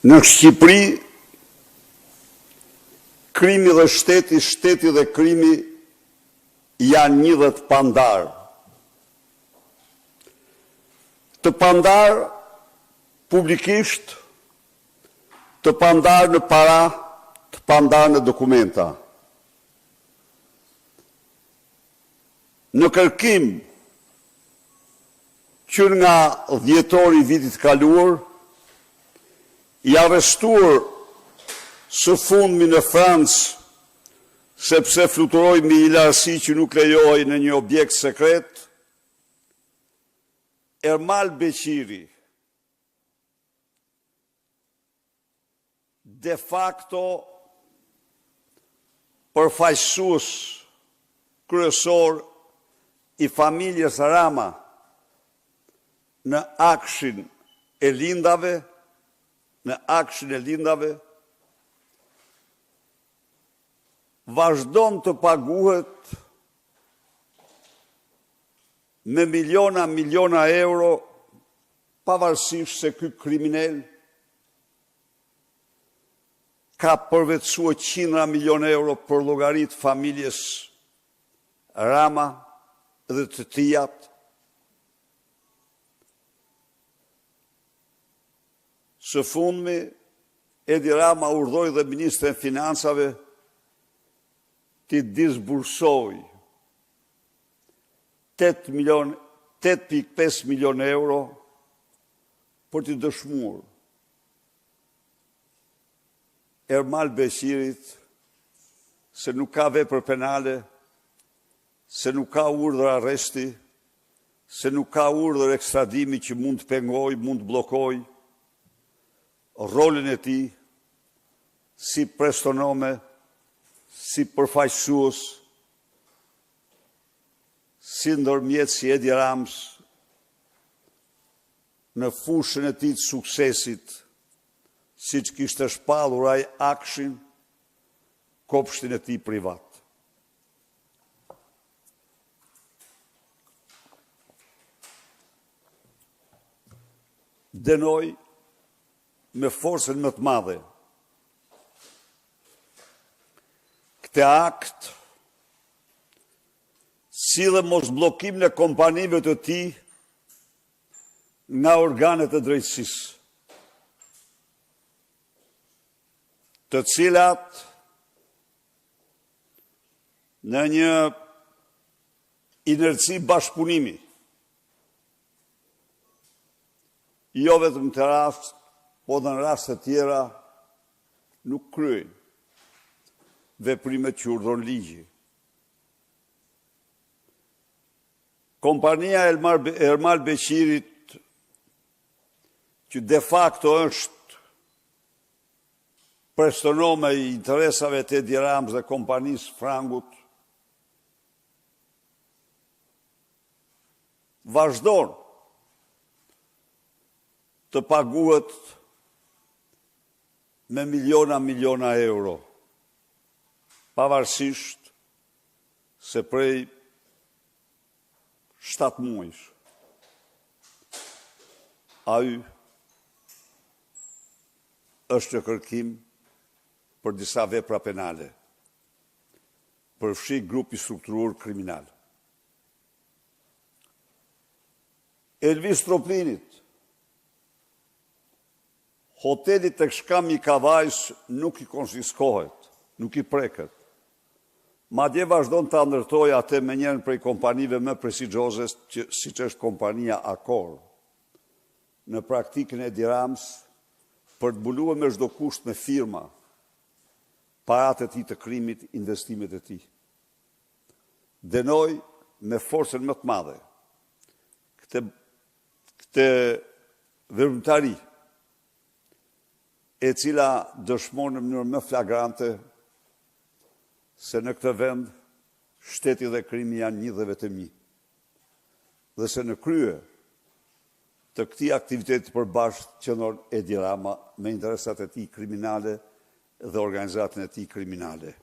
Në Shqipëri, krimi dhe shteti dhe krimi janë një dhe të pandar. Të pandar publikisht, të pandar në para, të pandar në dokumenta. Në kërkim që nga dhjetori vitit kaluar, i arrestuar së fundmi në Francë, sepse fluturoi mbi një larësi që nuk lejohej në një objekt sekret, Ermal Beqiri, de facto përfaqësues kryesor i familjes Rama në akshin e lindave, vazhdon të paguhet me miliona euro, pavarësisht se ky kriminal ka përvetësuar qindra milion euro për llogarit familjes Rama dhe të tijat. Së fundmi, Edi Rama urdhoi dhe Ministrin e Financave të disbursoj 8,5 milion euro për të dëshmuar Ermal Beqirit se nuk ka vepër penale, se nuk ka urdhër arresti, se nuk ka urdhër ekstradimi që mund të pengoj, mund të blokoj rolin e tij si prestonome, si përfaqësues, si ndërmjet si Edi Rams në fushën e tij të suksesit, siç kishte shpallur ai akshin, kopshtin e tij privat. Dënoj me forcën më të madhe këtë akt, si dhe mos bllokim në kompanive të tij nga organet e drejtësisë, të cilat në një inerci bashkëpunimi, jo vetëm të rast, po dhe në rast të tjera, nuk kryejnë veprimet që urdhon ligji. Kompania Ermal Beqirit, që de facto është prestonome i interesave të Edi Ramës dhe kompanisë Frangut, vazhdon të paguhet me miliona euro, pavarësisht se prej 7 muajsh ai është në kërkim për disa vepra penale, përfshi grupi strukturuar kriminal. Elvis Troplinit, hotelit tek Shkam i Kavajs nuk i konfiskohet, nuk i preket. Madje vazhdon të ndërtoj atë me njërin prej kompanive më prestigjioze, siç është kompania Accor, në praktikën e Edi Ramës, për të mbuluar me çdo kusht me firma paratë e tij të krimit, investimet e tij. Dënoj me forcën më të madhe këtë veprimtari, e cila dëshmon në mënyrë më flagrante se në këtë vend shteti dhe krimi janë një dhe vetëm një. Dhe se në krye të këtij aktiviteti përbashkët qëndron Edi Rama me interesat e tij kriminale dhe organizatën e tij kriminale.